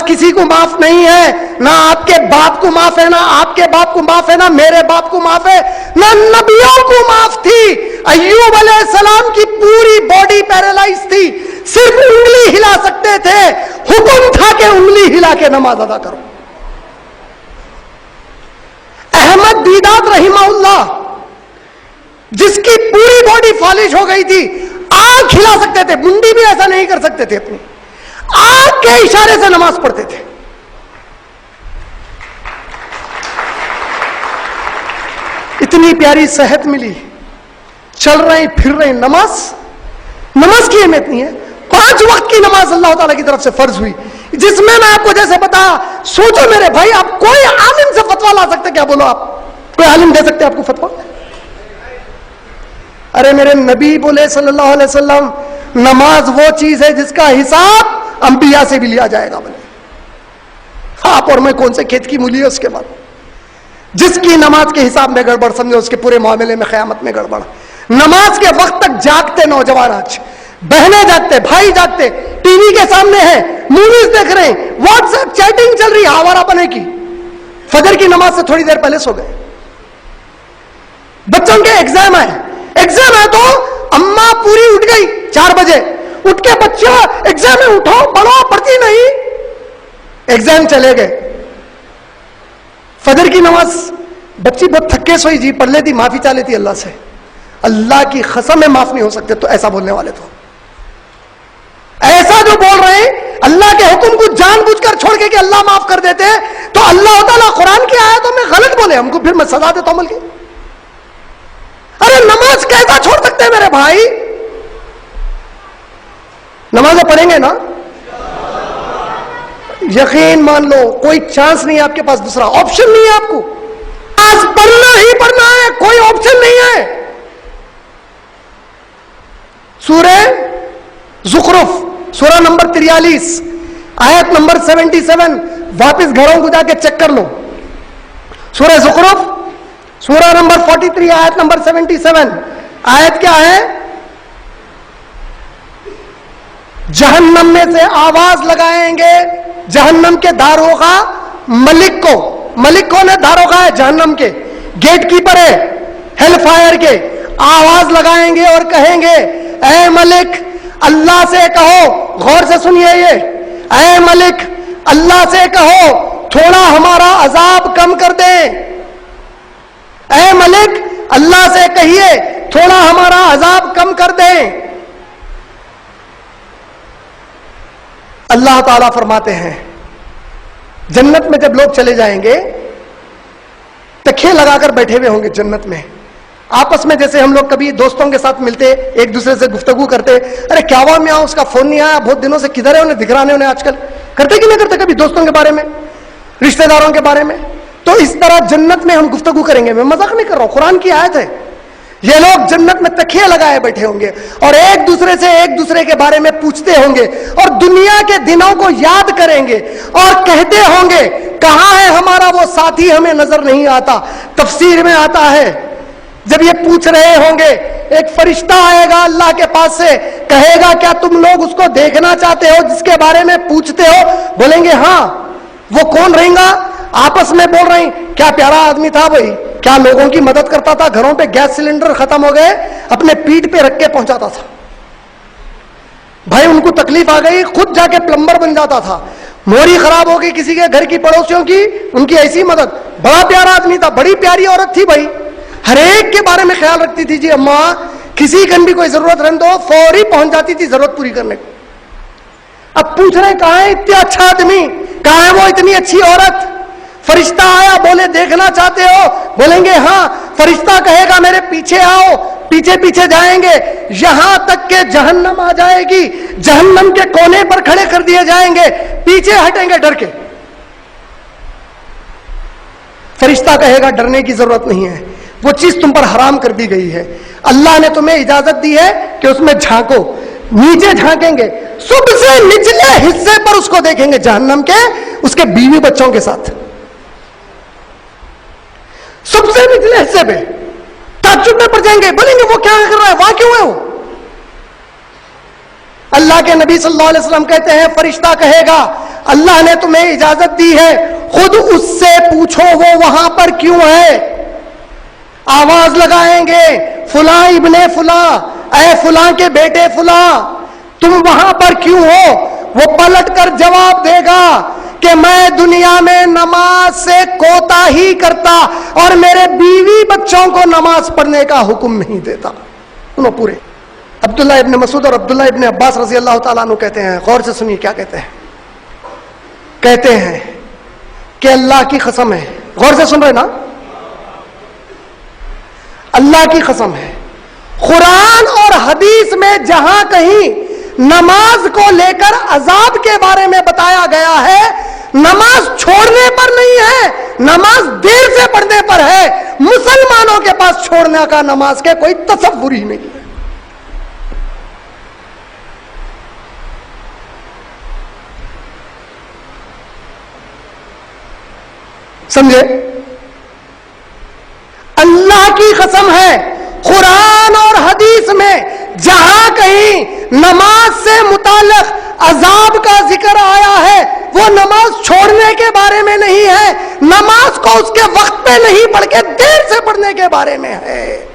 کسی کو معاف نہیں ہے، نہ آپ کے باپ کو معاف ہے، نہ آپ کے باپ کو معاف ہے، نہ میرے باپ کو معاف ہے، نہ نبیوں کو معاف تھی۔ ایوب علیہ السلام کی پوری باڈی پیرالائز تھی، صرف انگلی ہلا سکتے تھے، حکم تھا کہ انگلی ہلا کے نماز ادا کرو۔ احمد دیدات رحمہ اللہ، جس کی پوری باڈی فالش ہو گئی تھی، آنکھ ہلا سکتے تھے، منڈی بھی ایسا نہیں کر سکتے تھے، اپنی آنکھ کے اشارے سے نماز پڑھتے تھے۔ اتنی پیاری صحت ملی، چل رہے پھر رہے، نماز کی اہمیت نہیں ہے۔ 5 وقت کی نماز اللہ تعالیٰ کی طرف سے فرض ہوئی، جس میں آپ کو جیسے بتایا، سوچو میرے بھائی، آپ کوئی عالم سے فتویٰ لا سکتے؟ کیا بولو آپ، کوئی عالم دے سکتے آپ کو فتویٰ؟ ارے میرے نبی بولے صلی اللہ علیہ وسلم، نماز وہ چیز ہے جس کا حساب انبیاء سے بھی لیا جائے گا۔ بولے آپ اور میں کون سے کھیت کی مولی ہے اس کے بعد؟ جس کی نماز کے حساب میں گڑبڑ، سمجھو اس کے پورے معاملے میں قیامت میں گڑبڑ۔ نماز کے وقت تک جاگتے نوجوان، آج بہنیں جاگتے، بھائی جاگتے، ٹی وی کے سامنے ہیں، موویز دیکھ رہے ہیں، واٹس ایپ چیٹنگ چل رہی ہے آوارہ پنے کی، فجر کی نماز سے تھوڑی دیر پہلے سو گئے۔ بچوں کے ایگزام ہے تو اماں پوری اٹھ گئی 4 بجے، اٹھ کے بچہ ایگزام میں اٹھو پڑھو، پڑھتی نہیں، ایگزام چلے گئے۔ فجر کی نماز بچی بہت تھکے سوئی جی، پڑھ لیتی، معافی چاہ لیتی اللہ سے، اللہ کی قسم ہے معاف نہیں ہو سکتے۔ تو ایسا بولنے والے تو ایسا جو بول رہے ہیں اللہ کے حکم کو جان بوجھ کر چھوڑ کے کہ اللہ معاف کر دیتے، تو اللہ تعالیٰ قرآن کی آیتوں میں غلط بولے، ہم کو پھر میں سزا دیتا ہوں عمل کی۔ ارے نماز کیسا چھوڑ سکتے ہیں میرے بھائی؟ نمازیں پڑھیں گے نا، یقین مان لو کوئی چانس نہیں ہے آپ کے پاس، دوسرا آپشن نہیں ہے آپ کو، آج پڑھنا ہی پڑھنا ہے، کوئی آپشن نہیں ہے۔ سورہ زخرف، سورہ نمبر 43 آیت نمبر 77، واپس گھروں کو جا کے چیک کر لو۔ سورہ زخرف سورہ نمبر 43 آیت نمبر 77، آیت کیا ہے؟ جہنم میں سے آواز لگائیں گے جہنم کے داروغہ ملک کو، ملک کون ہے؟ داروغہ ہے جہنم کے، گیٹ کیپر ہے ہیل فائر کے، آواز لگائیں گے اور کہیں گے اے ملک اللہ سے کہو، غور سے سنیے یہ، اے ملک اللہ سے کہو تھوڑا ہمارا عذاب کم کر دیں، اے ملک اللہ سے کہیے تھوڑا ہمارا عذاب کم کر دیں۔ اللہ تعالیٰ فرماتے ہیں جنت میں جب لوگ چلے جائیں گے، تکیے لگا کر بیٹھے ہوئے ہوں گے جنت میں، آپس میں جیسے ہم لوگ کبھی دوستوں کے ساتھ ملتے، ایک دوسرے سے گفتگو کرتے، ارے کیا ہوا میاں اس کا فون نہیں آیا بہت دنوں سے، کدھر ہے، انہیں دکھ رہا نہیں، انہیں آج کل کرتے کہ نہیں کرتے کبھی دوستوں کے بارے میں، رشتہ داروں کے بارے میں؟ تو اس طرح جنت میں ہم گفتگو کریں گے، میں مذاق نہیں کر رہا ہوں، قرآن کی آیت ہے۔ یہ لوگ جنت میں تکیے لگائے بیٹھے ہوں گے اور ایک دوسرے کے بارے میں پوچھتے ہوں گے اور دنیا کے دنوں کو یاد کریں گے اور کہتے ہوں گے کہاں ہے ہمارا وہ ساتھی، ہمیں نظر نہیں آتا۔ تفسیر میں آتا ہے جب یہ پوچھ رہے ہوں گے، ایک فرشتہ آئے گا اللہ کے پاس سے، کہے گا کیا تم لوگ اس کو دیکھنا چاہتے ہو جس کے بارے میں پوچھتے ہو؟ بولیں گے ہاں۔ وہ کون رہیں گا؟ آپس میں بول رہے ہیں کیا پیارا آدمی تھا بھائی، کیا لوگوں کی مدد کرتا تھا، گھروں پہ گیس سلنڈر ختم ہو گئے اپنے پیٹ پہ رکھ کے پہنچاتا تھا، بھائی ان کو تکلیف آ گئی خود جا کے پلمبر بن جاتا تھا، موری خراب ہو گئی کسی کے گھر کی پڑوسیوں کی، ان کی ایسی مدد، بڑا پیارا آدمی تھا، بڑی پیاری عورت تھی بھائی، ہر ایک کے بارے میں خیال رکھتی تھی جی اماں، کسی کن بھی کوئی ضرورت رہن دو فوری پہنچ جاتی تھی ضرورت پوری کرنے کو۔ اب پوچھ رہے ہیں کہاں ہے اتنا اچھا آدمی، کہاں ہے وہ اتنی اچھی عورت؟ فرشتہ آیا، بولے دیکھنا چاہتے ہو؟ بولیں گے ہاں۔ فرشتہ کہے گا میرے پیچھے آؤ، پیچھے پیچھے جائیں گے یہاں تک کہ جہنم آ جائے گی، جہنم کے کونے پر کھڑے کر دیے جائیں گے، پیچھے ہٹیں گے ڈر کے۔ فرشتہ کہے گا ڈرنے کی ضرورت نہیں ہے، وہ چیز تم پر حرام کر دی گئی ہے، اللہ نے تمہیں اجازت دی ہے کہ اس میں جھانکو۔ نیچے جھانکیں گے، سب سے نچلے حصے پر اس کو دیکھیں گے جہنم کے، اس کے بیوی بچوں کے ساتھ، سب سے نچلے حصے پہ تعجب میں پڑ جائیں گے، بولیں گے وہ کیا کر رہا ہے، وہاں کیوں ہے وہ؟ اللہ کے نبی صلی اللہ علیہ وسلم کہتے ہیں فرشتہ کہے گا اللہ نے تمہیں اجازت دی ہے، خود اس سے پوچھو وہ وہاں پر کیوں ہے۔ آواز لگائیں گے فلاں ابن فلاں، اے فلاں کے بیٹے فلاں تم وہاں پر کیوں ہو؟ وہ پلٹ کر جواب دے گا کہ میں دنیا میں نماز سے کوتاہی کرتا اور میرے بیوی بچوں کو نماز پڑھنے کا حکم نہیں دیتا۔ سنو پورے۔ عبداللہ ابن مسعود اور عبداللہ ابن عباس رضی اللہ تعالیٰ عنہ کہتے ہیں، غور سے سنیے کیا کہتے ہیں۔ کہتے ہیں کہ اللہ کی قسم ہے، غور سے سن رہے نا، اللہ کی قسم ہے، قرآن اور حدیث میں جہاں کہیں نماز کو لے کر عذاب کے بارے میں بتایا گیا ہے، نماز چھوڑنے پر نہیں ہے، نماز دیر سے پڑھنے پر ہے۔ مسلمانوں کے پاس چھوڑنے کا نماز کے کوئی تصور ہی نہیں ہے۔ سمجھے؟ اللہ کی قسم ہے، قرآن اور حدیث میں جہاں کہیں نماز سے متعلق عذاب کا ذکر آیا ہے وہ نماز چھوڑنے کے بارے میں نہیں ہے، نماز کو اس کے وقت پہ نہیں پڑھ کے دیر سے پڑھنے کے بارے میں ہے۔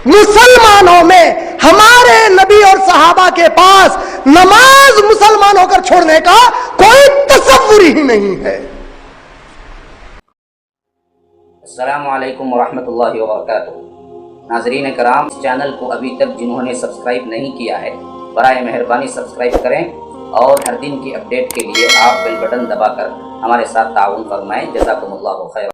مسلمانوں میں ہمارے نبی اور صحابہ کے پاس نماز مسلمان ہو کر چھوڑنے کا کوئی تصور ہی نہیں ہے۔ السلام علیکم ورحمۃ اللہ وبرکاتہ۔ ناظرین کرام، اس چینل کو ابھی تک جنہوں نے سبسکرائب نہیں کیا ہے برائے مہربانی سبسکرائب کریں اور ہر دن کی اپڈیٹ کے لیے آپ بیل بٹن دبا کر ہمارے ساتھ تعاون فرمائیں۔ جزاکم اللہ خیر۔